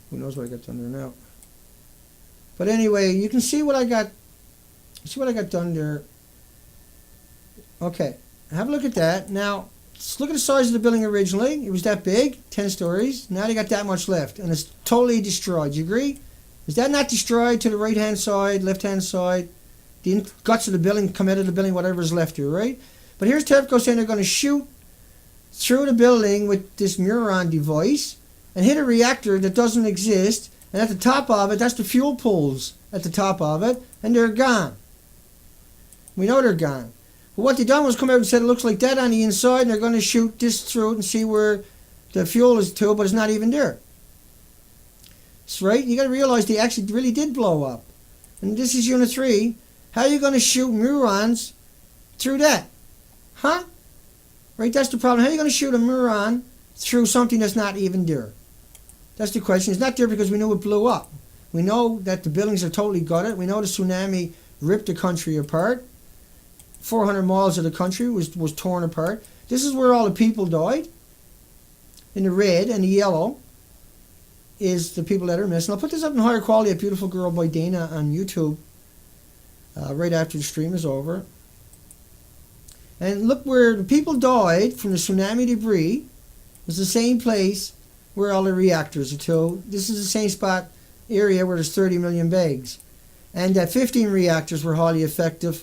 Who knows what I got done there now? But anyway, you can see what I got. See what I got done there. Okay, have a look at that. Now, let's look at the size of the building originally. It was that big, 10 stories. Now they got that much left, and it's totally destroyed. You agree? Is that not destroyed to the right-hand side, left-hand side? The guts of the building come out of the building, whatever is left here, right? But here's TEPCO saying they're going to shoot through the building with this Muron device and hit a reactor that doesn't exist. And at the top of it, that's the fuel pools at the top of it, and they're gone. We know they're gone. But what they done was come out and said it looks like that on the inside, and they're going to shoot this through it and see where the fuel is to, but it's not even there. That's right. You got to realize they actually really did blow up. And this is Unit 3. How are you going to shoot Murons through that? Huh? Right, that's the problem. How are you going to shoot a Muron through something that's not even there? That's the question. It's not there because we know it blew up. We know that the buildings are totally gutted. We know the tsunami ripped the country apart. 400 miles of the country was torn apart. This is where all the people died. In the red and the yellow is the people that are missing. I'll put this up in higher quality, A Beautiful Girl by Dana on YouTube right after the stream is over. And look where the people died from the tsunami debris. It's the same place where all the reactors are to. This is the same spot area where there's 30 million bags. And that 15 reactors were highly affected.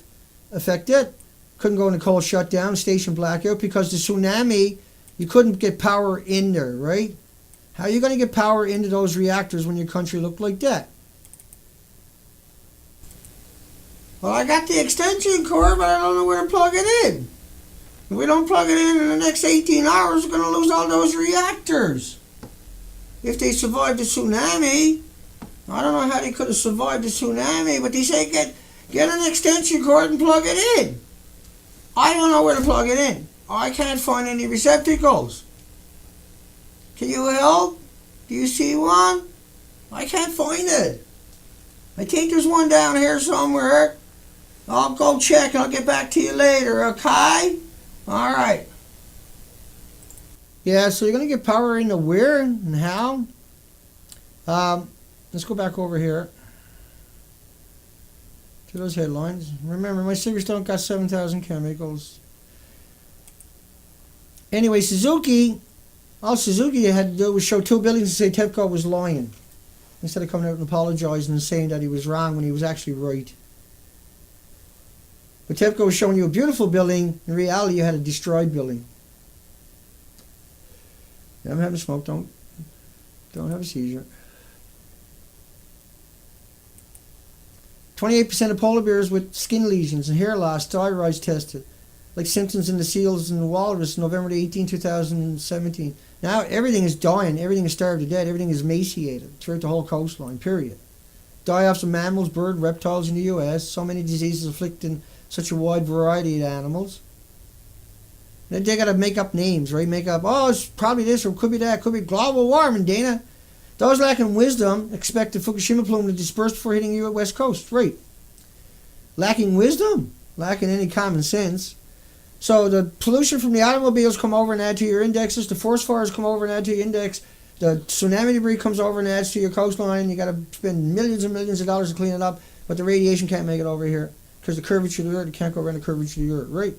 Couldn't go in a cold shutdown, station blackout, because the tsunami, you couldn't get power in there, right? How are you going to get power into those reactors when your country looked like that? Well, I got the extension cord, but I don't know where to plug it in. If we don't plug it in the next 18 hours, we're going to lose all those reactors. If they survived the tsunami, I don't know how they could have survived the tsunami, but they say get an extension cord and plug it in. I don't know where to plug it in. I can't find any receptacles. Can you help? Do you see one? I can't find it. I think there's one down here somewhere. I'll go check and I'll get back to you later, okay? Alright. Yeah, so you're going to get power into where and how? Let's go back over here to those headlines. Remember, my cigarettes don't got 7,000 chemicals. Anyway, Suzuki, all Suzuki had to do was show 2 buildings and say TEPCO was lying, instead of coming out and apologizing and saying that he was wrong when he was actually right. But TEPCO was showing you a beautiful building. In reality, you had a destroyed building. I'm having a smoke. Don't have a seizure. 28% of polar bears with skin lesions and hair loss, thyroids tested, like symptoms in the seals and the walrus, November 18, 2017. Now everything is dying. Everything is starved to death. Everything is emaciated throughout the whole coastline, period. Die-offs of mammals, birds, reptiles in the U.S. So many diseases afflicting such a wide variety of animals. They got to make up names, right? Make up, oh, it's probably this or it could be that. Could be global warming, Dana. Those lacking wisdom expect the Fukushima plume to disperse before hitting you at West Coast. Right. Lacking wisdom. Lacking any common sense. So the pollution from the automobiles come over and add to your indexes. The forest fires come over and add to your index. The tsunami debris comes over and adds to your coastline. You got to spend millions and millions of dollars to clean it up. But the radiation can't make it over here. Because the curvature of the Earth, it can't go around the curvature of the Earth. Right.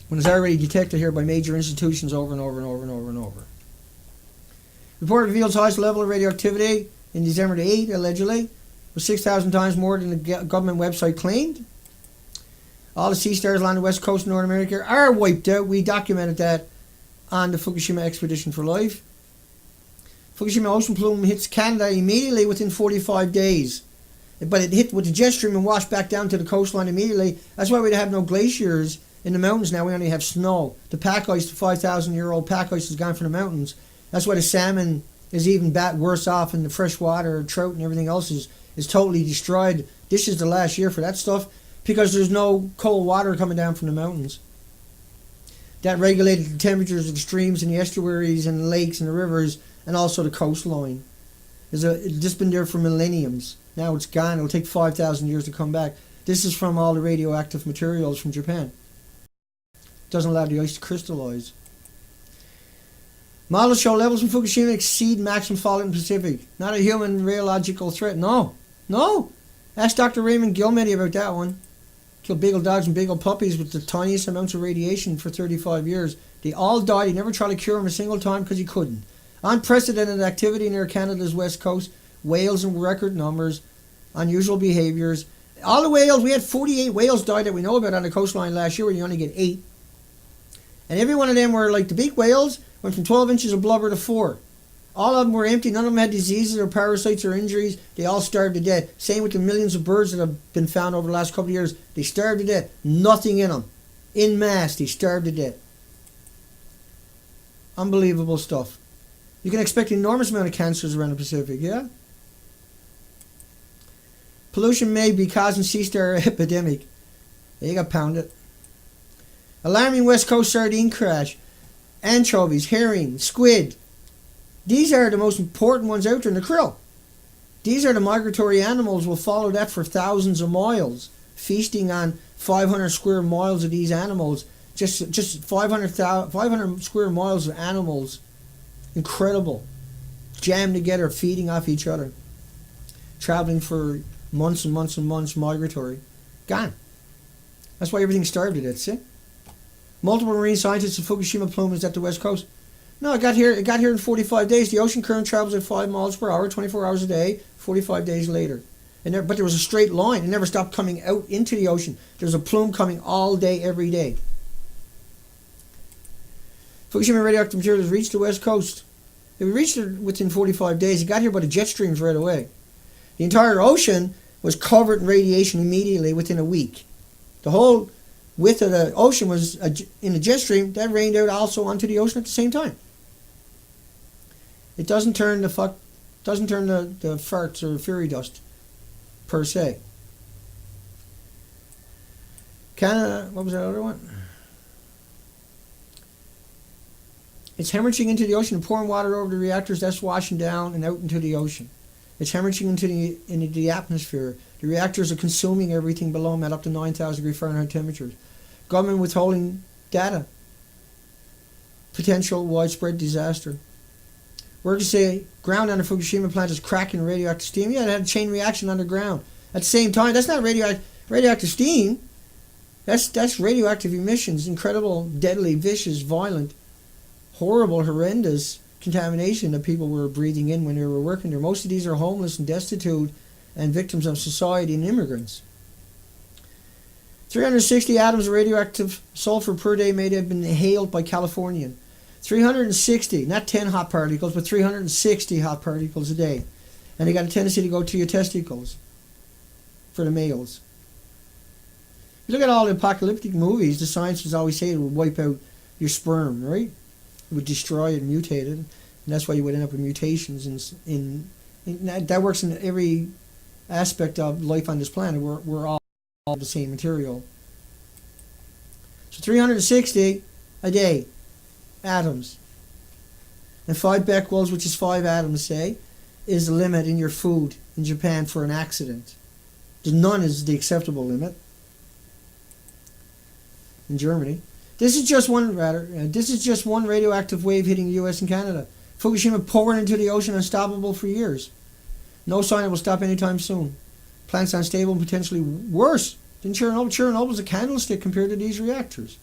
When it's already detected here by major institutions over and over and over and over and over. Report reveals highest level of radioactivity in December 8, allegedly, was 6,000 times more than the government website claimed. All the sea stars along the west coast of North America are wiped out. We documented that on the Fukushima Expedition for Life. Fukushima ocean plume hits Canada immediately within 45 days. But it hit with the jet stream and washed back down to the coastline immediately. That's why we have no glaciers in the mountains now. We only have snow. The pack ice, the 5,000-year-old pack ice is gone from the mountains. That's why the salmon is even worse off, and the freshwater trout and everything else is totally destroyed. This is the last year for that stuff because there's no cold water coming down from the mountains. That regulated the temperatures of the streams and the estuaries and the lakes and the rivers and also the coastline. It's just been there for millenniums. Now it's gone. It'll take 5,000 years to come back. This is from all the radioactive materials from Japan. Doesn't allow the ice to crystallize. Models show levels in Fukushima exceed maximum fallout in the Pacific. Not a human radiological threat. No. Ask Dr. Raymond Gilmedy about that one. Killed beagle dogs and beagle puppies with the tiniest amounts of radiation for 35 years. They all died. He never tried to cure them a single time because he couldn't. Unprecedented activity near Canada's west coast. Whales in record numbers. Unusual behaviours. All the whales, we had 48 whales died that we know about on the coastline last year, where you only get 8. And every one of them were like the big whales, went from 12 inches of blubber to 4. All of them were empty. None of them had diseases or parasites or injuries. They all starved to death. Same with the millions of birds that have been found over the last couple of years. They starved to death. Nothing in them. In mass, they starved to death. Unbelievable stuff. You can expect an enormous amount of cancers around the Pacific, yeah? Pollution may be causing sea star epidemic. You got pounded. Alarming West Coast sardine crash. Anchovies, herring, squid. These are the most important ones out there, and the krill. These are the migratory animals. Will follow that for thousands of miles, feasting on 500 square miles of these animals. Just 500 square miles of animals. Incredible. Jammed together, feeding off each other. Traveling for months and months and months, migratory. Gone. That's why everything starved to death, see? Multiple marine scientists of Fukushima plume is at the west coast. No, it got here in 45 days. The ocean current travels at 5 miles per hour, 24 hours a day, 45 days later. But there was a straight line. It never stopped coming out into the ocean. There's a plume coming all day, every day. Fukushima radioactive materials reached the west coast. It reached it within 45 days. It got here by the jet streams right away. The entire ocean was covered in radiation immediately within a week. The whole width of the ocean was in a jet stream that rained out also onto the ocean at the same time. It doesn't turn the farts or fairy dust per se. Canada, what was that other one? It's hemorrhaging into the ocean and pouring water over the reactors. That's washing down and out into the ocean. It's hemorrhaging into the atmosphere. The reactors are consuming everything below them at up to 9,000 degree Fahrenheit temperatures. Government withholding data. Potential widespread disaster. Workers say ground under Fukushima plant is cracking radioactive steam. Yeah, it had a chain reaction underground. At the same time, that's not radioactive steam. That's radioactive emissions. Incredible, deadly, vicious, violent, horrible, horrendous contamination that people were breathing in when they were working there. Most of these are homeless and destitute and victims of society and immigrants. 360 atoms of radioactive sulfur per day may have been inhaled by Californian. 360, not 10 hot particles, but 360 hot particles a day. And they got a tendency to go to your testicles for the males. You look at all the apocalyptic movies, the scientists always say it would wipe out your sperm, right? It would destroy it and mutate it. And that's why you would end up with mutations. That works in every aspect of life on this planet. We're all the same material. So 360 a day. Atoms. And 5 becquerels, which is 5 atoms, say, is the limit in your food in Japan for an accident. None is the acceptable limit in Germany. This is just one radioactive wave hitting the U.S. and Canada. Fukushima pouring into the ocean unstoppable for years. No sign it will stop anytime soon. Plants unstable and potentially worse than Chernobyl. Chernobyl is a candlestick compared to these reactors.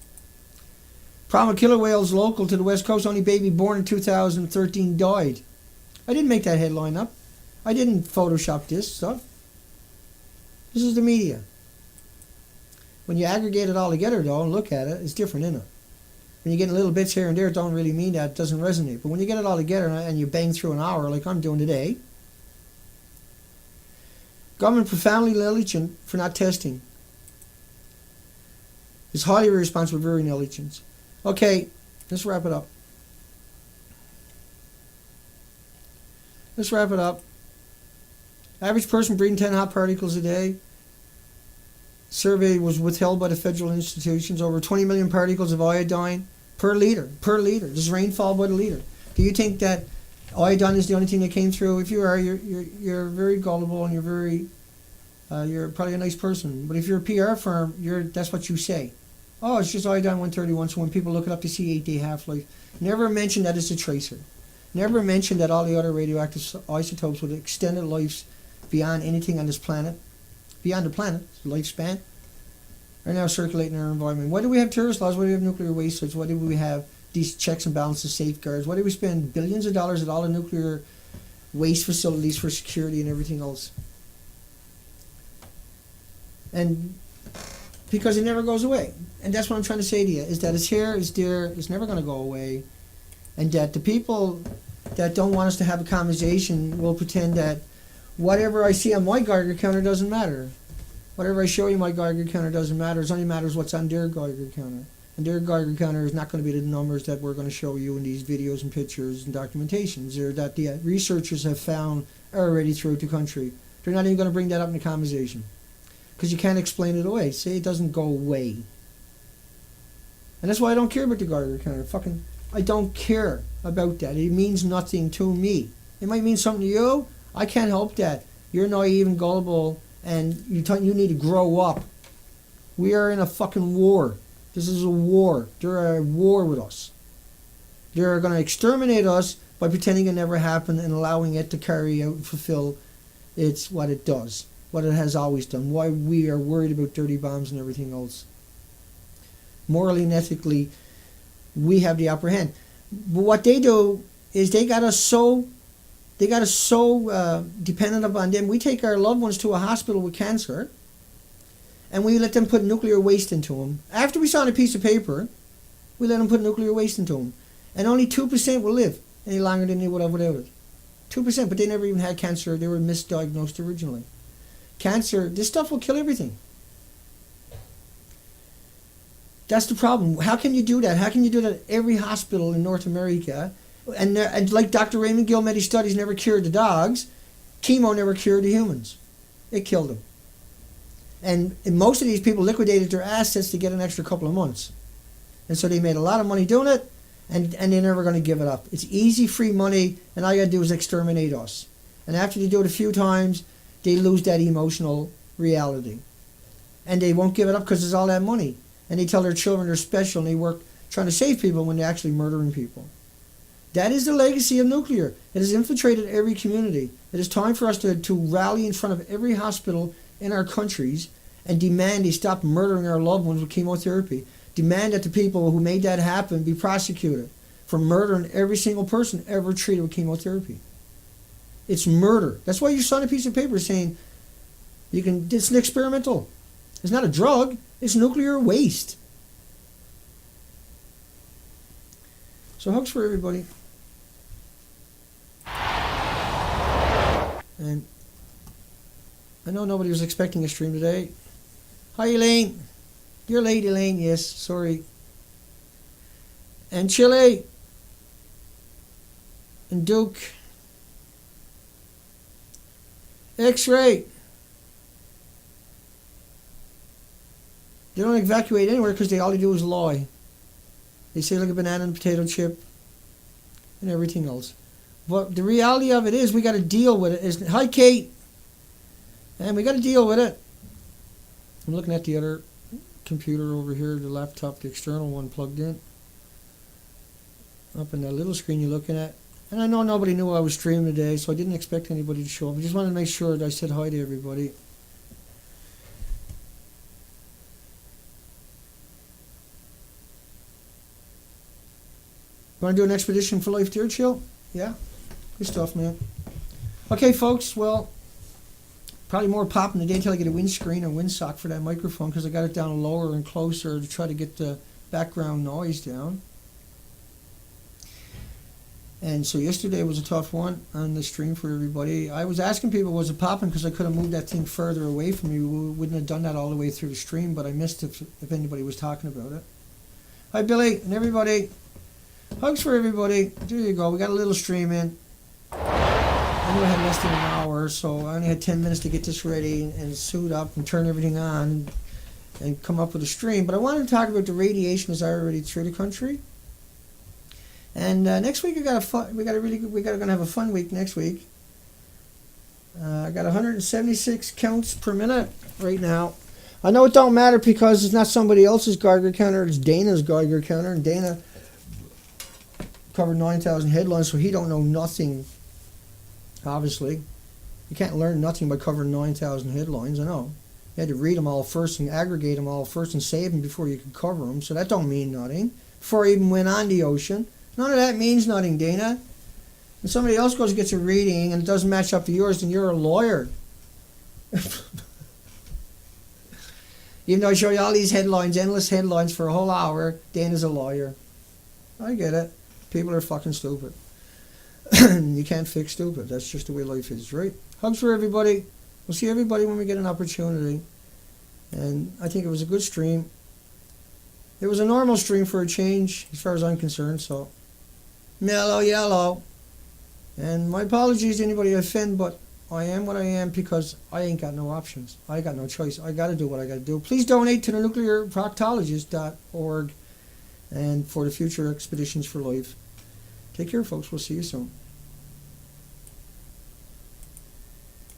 Problem with killer whales local to the west coast. Only baby born in 2013 died. I didn't make that headline up. I didn't Photoshop this stuff. This is the media. When you aggregate it all together, though, and look at it, it's different, isn't it? When you get little bits here and there, it don't really mean that. It doesn't resonate. But when you get it all together and you bang through an hour like I'm doing today, government profoundly negligent for not testing. It's highly irresponsible, very negligent. Okay, let's wrap it up. Average person breathing 10 hot particles a day. Survey was withheld by the federal institutions. Over 20 million particles of iodine per liter. This is rainfall by the liter. Do you think that Iodine is the only thing that came through. If you are, you're very gullible and you're probably a nice person. But if you're a PR firm, that's what you say. Oh, it's just iodine 131. So when people look it up, they see 8-day half-life. Never mention that it's a tracer. Never mention that all the other radioactive isotopes with extended lives beyond anything on this planet, beyond the planet, lifespan, are now circulating in our environment. Why do we have terrorist laws? Why do we have nuclear waste sites? Why do we have these checks and balances, safeguards? Why do we spend billions of dollars at all the nuclear waste facilities for security and everything else? And because it never goes away. And that's what I'm trying to say to you, is that it's here, it's there, it's never going to go away. And that the people that don't want us to have a conversation will pretend that whatever I see on my Geiger counter doesn't matter. Whatever I show you my Geiger counter doesn't matter. It only matters what's on their Geiger counter. And their Geiger counter is not going to be the numbers that we're going to show you in these videos and pictures and documentations, or that the researchers have found already throughout the country. They're not even going to bring that up in the conversation, because you can't explain it away. Say it doesn't go away. And that's why I don't care about the Geiger counter. I don't care about that. It means nothing to me. It might mean something to you. I can't help that. You're naive and gullible, and you need to grow up. We are in a fucking war. This is a war. They're at war with us. They're going to exterminate us by pretending it never happened and allowing it to carry out and fulfill what it does, what it has always done. Why we are worried about dirty bombs and everything else. Morally and ethically, we have the upper hand. But what they do is they got us so dependent upon them. We take our loved ones to a hospital with cancer, and we let them put nuclear waste into them. After we sign a piece of paper, we let them put nuclear waste into them. And only 2% will live any longer than they would have without it. 2%, but they never even had cancer. They were misdiagnosed originally. Cancer, this stuff will kill everything. That's the problem. How can you do that? How can you do that at every hospital in North America? And like Dr. Raymond Gilmetti's studies never cured the dogs, chemo never cured the humans. It killed them. And most of these people liquidated their assets to get an extra couple of months. And so they made a lot of money doing it, and they're never going to give it up. It's easy, free money, and all you got to do is exterminate us. And after they do it a few times, they lose that emotional reality. And they won't give it up because there's all that money. And they tell their children they're special, and they work trying to save people when they're actually murdering people. That is the legacy of nuclear. It has infiltrated every community. It is time for us to rally in front of every hospital in our countries and demand they stop murdering our loved ones with chemotherapy. Demand that the people who made that happen be prosecuted for murdering every single person ever treated with chemotherapy. It's murder. That's why you sign a piece of paper saying it's an experimental. It's not a drug. It's nuclear waste. So hugs for everybody. And I know nobody was expecting a stream today. Hi, Elaine. You're late, Elaine. Yes, sorry. And Chile. And Duke. X-ray. They don't evacuate anywhere because all they do is lie. They say like a banana and potato chip and everything else. But the reality of it is we got to deal with it. Hi, Kate. And we got to deal with it. I'm looking at the other computer over here, the laptop, the external one plugged in. Up in that little screen you're looking at. And I know nobody knew I was streaming today, so I didn't expect anybody to show up. I just wanted to make sure that I said hi to everybody. You want to do an expedition for life there, Chill? Yeah? Good stuff, man. Okay, folks, well, probably more popping today until I get a windscreen or windsock for that microphone, because I got it down lower and closer to try to get the background noise down. And so yesterday was a tough one on the stream for everybody. I was asking people, was it popping, because I could have moved that thing further away from me. We wouldn't have done that all the way through the stream, but I missed if anybody was talking about it. Hi, Billy, and everybody. Hugs for everybody. There you go. We got a little stream in. I knew I had less than an hour, so I only had 10 minutes to get this ready and suit up and turn everything on and come up with a stream. But I wanted to talk about the radiation as I already through the country. And next week we're gonna have a fun week next week. I got 176 counts per minute right now. I know it don't matter because it's not somebody else's Geiger counter, it's Dana's Geiger counter, and Dana covered 9,000 headlines, so he don't know nothing, obviously. You can't learn nothing by covering 9,000 headlines, I know. You had to read them all first and aggregate them all first and save them before you could cover them, so that don't mean nothing. Before I even went on the ocean. None of that means nothing, Dana. When somebody else goes and gets a reading and it doesn't match up to yours, then you're a lawyer. Even though I show you all these headlines, endless headlines for a whole hour, Dana's a lawyer. I get it. People are fucking stupid. You can't fix stupid. That's just the way life is, right? Hugs for everybody. We'll see everybody when we get an opportunity. And I think it was a good stream. It was a normal stream for a change, as far as I'm concerned, so mellow yellow. And my apologies to anybody I offend, but I am what I am because I ain't got no options. I got no choice. I got to do what I got to do. Please donate to the nuclearproctologist.org and for the future expeditions for life. Take care, folks. We'll see you soon.